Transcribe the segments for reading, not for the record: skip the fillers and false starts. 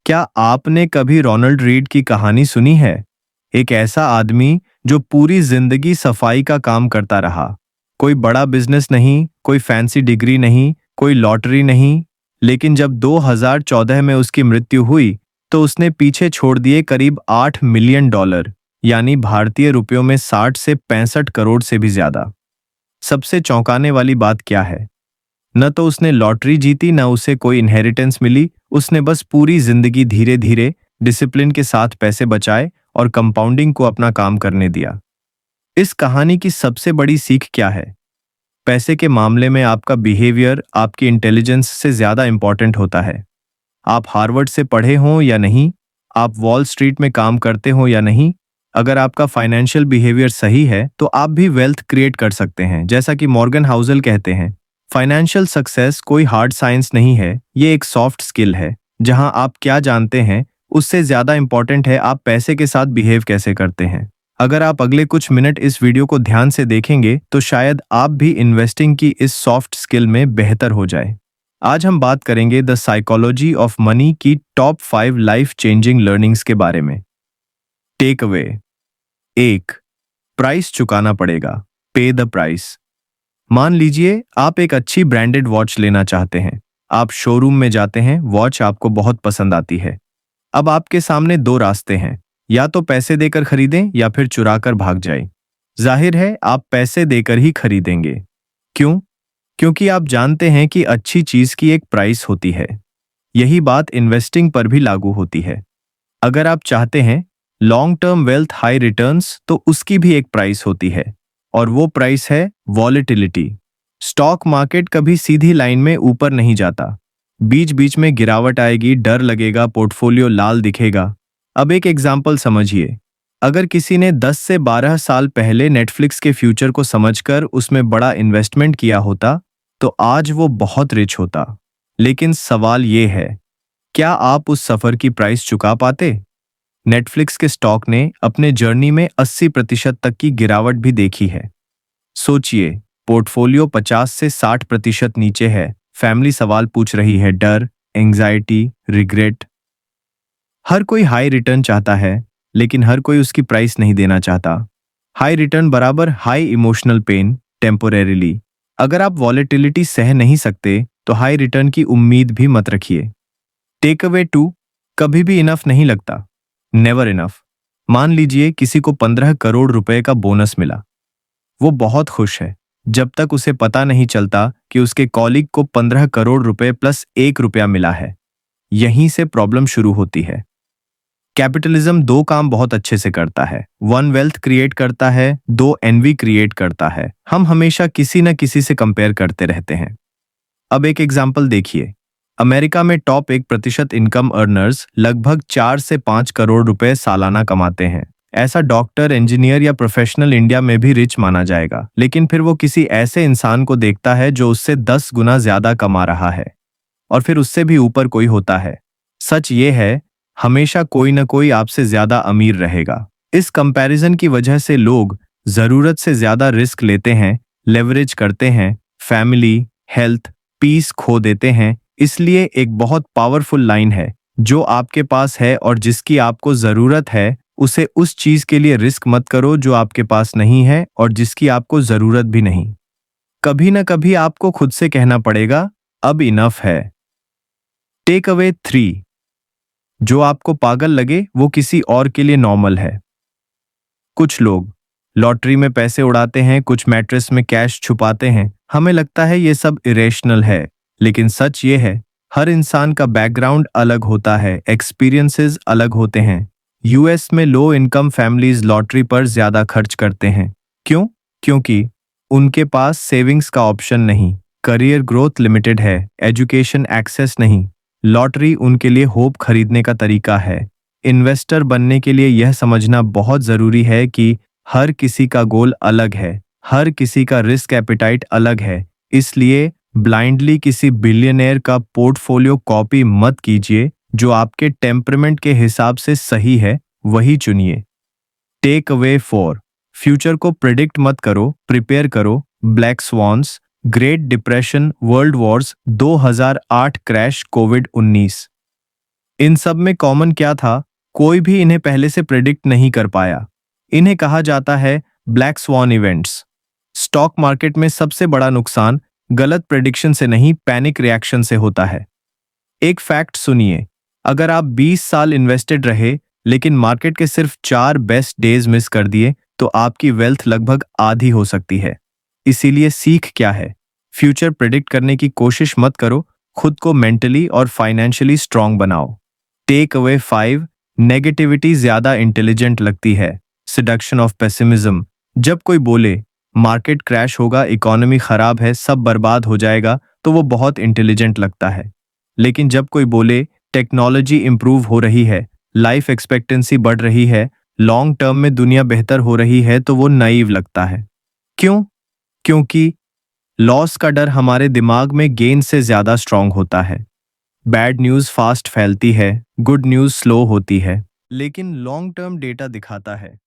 क्या आपने कभी रोनाल्ड रीड की कहानी सुनी है? एक ऐसा आदमी जो पूरी जिंदगी सफाई का काम करता रहा। कोई बड़ा बिजनेस नहीं, कोई फैंसी डिग्री नहीं, कोई लॉटरी नहीं, लेकिन जब 2014 में उसकी मृत्यु हुई तो उसने पीछे छोड़ दिए करीब $8 मिलियन, यानी भारतीय रुपयों में 60 से 65 करोड़ से भी ज्यादा। सबसे चौंकाने वाली बात क्या है? न तो उसने लॉटरी जीती, न उसे कोई इनहेरिटेंस मिली। उसने बस पूरी जिंदगी धीरे धीरे डिसिप्लिन के साथ पैसे बचाए और कंपाउंडिंग को अपना काम करने दिया। इस कहानी की सबसे बड़ी सीख क्या है? पैसे के मामले में आपका बिहेवियर आपकी इंटेलिजेंस से ज्यादा इंपॉर्टेंट होता है। आप हार्वर्ड से पढ़े हों या नहीं, आप वॉल स्ट्रीट में काम करते हो या नहीं, अगर आपका फाइनेंशियल बिहेवियर सही है तो आप भी वेल्थ क्रिएट कर सकते हैं। जैसा कि मॉर्गन हाउसल कहते हैं, फाइनेंशियल सक्सेस कोई हार्ड साइंस नहीं है, ये एक सॉफ्ट स्किल है। जहां आप क्या जानते हैं उससे ज्यादा इंपॉर्टेंट है आप पैसे के साथ बिहेव कैसे करते हैं। अगर आप अगले कुछ मिनट इस वीडियो को ध्यान से देखेंगे तो शायद आप भी इन्वेस्टिंग की इस सॉफ्ट स्किल में बेहतर हो जाए। आज हम बात करेंगे द साइकोलॉजी ऑफ मनी की टॉप 5 लाइफ चेंजिंग लर्निंग्स के बारे में। टेक अवे 1, प्राइस चुकाना पड़ेगा। पे द प्राइस। मान लीजिए आप एक अच्छी ब्रांडेड वॉच लेना चाहते हैं। आप शोरूम में जाते हैं, वॉच आपको बहुत पसंद आती है। अब आपके सामने दो रास्ते हैं, या तो पैसे देकर खरीदें या फिर चुरा कर भाग जाएं। जाहिर है आप पैसे देकर ही खरीदेंगे। क्यों? क्योंकि आप जानते हैं कि अच्छी चीज की एक प्राइस होती है। यही बात इन्वेस्टिंग पर भी लागू होती है। अगर आप चाहते हैं long term wealth, high returns, तो उसकी भी एक प्राइस होती है, और वो प्राइस है वॉलेटिलिटी। स्टॉक मार्केट कभी सीधी लाइन में ऊपर नहीं जाता, बीच बीच में गिरावट आएगी, डर लगेगा, पोर्टफोलियो लाल दिखेगा। अब एक एग्जाम्पल समझिए। अगर किसी ने 10 से 12 साल पहले नेटफ्लिक्स के फ्यूचर को समझकर उसमें बड़ा इन्वेस्टमेंट किया होता तो आज वो बहुत रिच होता। लेकिन सवाल ये है, क्या आप उस सफर की प्राइस चुका पाते? नेटफ्लिक्स के स्टॉक ने अपने जर्नी में 80% तक की गिरावट भी देखी है। सोचिए, पोर्टफोलियो 50 से 60% नीचे है। फैमिली सवाल पूछ रही है, डर, एंजाइटी, रिग्रेट। हर कोई हाई रिटर्न चाहता है, लेकिन हर कोई उसकी प्राइस नहीं देना चाहता। हाई रिटर्न बराबर हाई इमोशनल पेन टेम्पोरेरीली। अगर आप वॉलेटिलिटी सह नहीं सकते तो हाई रिटर्न की उम्मीद भी मत रखिए। टेक अवे 2, कभी भी इनफ नहीं लगता। Never enough. मान लीजिए किसी को 15 करोड़ रुपए का बोनस मिला। वो बहुत खुश है जब तक उसे पता नहीं चलता कि उसके कॉलीग को 15 करोड़ रुपए प्लस 1 रुपया मिला है। यहीं से प्रॉब्लम शुरू होती है। कैपिटलिज्म दो काम बहुत अच्छे से करता है। 1, वेल्थ क्रिएट करता है, 2, एनवी क्रिएट करता है। हम हमेशा किसी न किसी से कंपेयर करते रहते हैं। अब एक एग्जाम्पल देखिए। अमेरिका में टॉप 1% इनकम अर्नर्स लगभग 4 से 5 करोड़ रुपए सालाना कमाते हैं। ऐसा डॉक्टर, इंजीनियर या प्रोफेशनल इंडिया में भी रिच माना जाएगा, लेकिन फिर वो किसी ऐसे इंसान को देखता है जो उससे 10 गुना ज्यादा कमा रहा है, और फिर उससे भी ऊपर कोई होता है। सच ये है, हमेशा कोई न कोई आपसे ज्यादा अमीर रहेगा। इस कंपैरिजन की वजह से लोग जरूरत से ज्यादा रिस्क लेते हैं, लेवरेज करते हैं, फैमिली, हेल्थ, पीस खो देते हैं। इसलिए एक बहुत पावरफुल लाइन है, जो आपके पास है और जिसकी आपको जरूरत है, उसे उस चीज के लिए रिस्क मत करो जो आपके पास नहीं है और जिसकी आपको जरूरत भी नहीं। कभी ना कभी आपको खुद से कहना पड़ेगा, अब इनफ है। टेक अवे 3, जो आपको पागल लगे वो किसी और के लिए नॉर्मल है। कुछ लोग लॉटरी में पैसे उड़ाते हैं, कुछ मैट्रेस में कैश छुपाते हैं। हमें लगता है ये सब इरेशनल है, लेकिन सच ये है, हर इंसान का बैकग्राउंड अलग होता है, एक्सपीरियंसेस अलग होते हैं। यूएस में लो इनकम फैमिलीज लॉटरी पर ज्यादा खर्च करते हैं। क्यों? क्योंकि उनके पास सेविंग्स का ऑप्शन नहीं, करियर ग्रोथ लिमिटेड है, एजुकेशन एक्सेस नहीं। लॉटरी उनके लिए होप खरीदने का तरीका है। इन्वेस्टर बनने के लिए यह समझना बहुत जरूरी है कि हर किसी का गोल अलग है, हर किसी का रिस्क एपिटाइट अलग है। इसलिए ब्लाइंडली किसी बिलियनेयर का पोर्टफोलियो कॉपी मत कीजिए। जो आपके टेम्परमेंट के हिसाब से सही है वही चुनिए। टेक अवे 4, फ्यूचर को प्रिडिक्ट मत करो, प्रिपेयर करो। Black swans, great depression, world wars, 2008 crash, कोविड-19। इन सब में कॉमन क्या था? कोई भी इन्हें पहले से प्रिडिक्ट नहीं कर पाया। इन्हें कहा जाता है black sworn events. Stock market में सबसे बड़ा नुकसान गलत प्रिडिक्शन से नहीं, पैनिक रिएक्शन से होता है। एक फैक्ट सुनिए, अगर आप 20 साल इन्वेस्टेड रहे लेकिन मार्केट के सिर्फ 4 बेस्ट डेज मिस कर दिए तो आपकी वेल्थ लगभग आधी हो सकती है। इसीलिए सीख क्या है? फ्यूचर प्रिडिक्ट करने की कोशिश मत करो, खुद को मेंटली और फाइनेंशियली स्ट्रांग बनाओ। टेक अवे 5, नेगेटिविटी ज्यादा इंटेलिजेंट लगती है। Seduction of pessimism. जब कोई बोले मार्केट क्रैश होगा, इकोनॉमी खराब है, सब बर्बाद हो जाएगा, तो वो बहुत इंटेलिजेंट लगता है। लेकिन जब कोई बोले टेक्नोलॉजी इंप्रूव हो रही है, लाइफ एक्सपेक्टेंसी बढ़ रही है, लॉन्ग टर्म में दुनिया बेहतर हो रही है, तो वो नाइव लगता है। क्यों? क्योंकि लॉस का डर हमारे दिमाग में गेन से ज्यादा स्ट्रांग होता है। बैड न्यूज़ फास्ट फैलती है, गुड न्यूज़ स्लो होती है। लेकिन लॉन्ग टर्म डेटा दिखाता है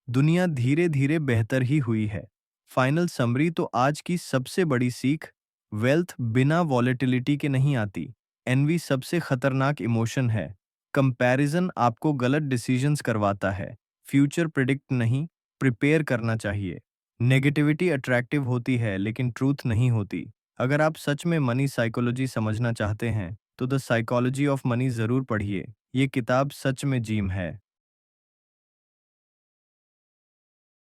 दुनिया धीरे धीरे बेहतर ही हुई है। फाइनल समरी तो आज की सबसे बड़ी सीख, वेल्थ बिना वॉलेटिलिटी के नहीं आती। एनवी सबसे खतरनाक इमोशन है। कंपैरिजन आपको गलत डिसीजंस करवाता है। फ्यूचर प्रिडिक्ट नहीं, प्रिपेयर करना चाहिए। नेगेटिविटी अट्रैक्टिव होती है लेकिन ट्रूथ नहीं होती। अगर आप सच में मनी साइकोलॉजी समझना चाहते हैं तो द साइकोलॉजी ऑफ मनी जरूर पढ़िए। ये किताब सच में जिम है।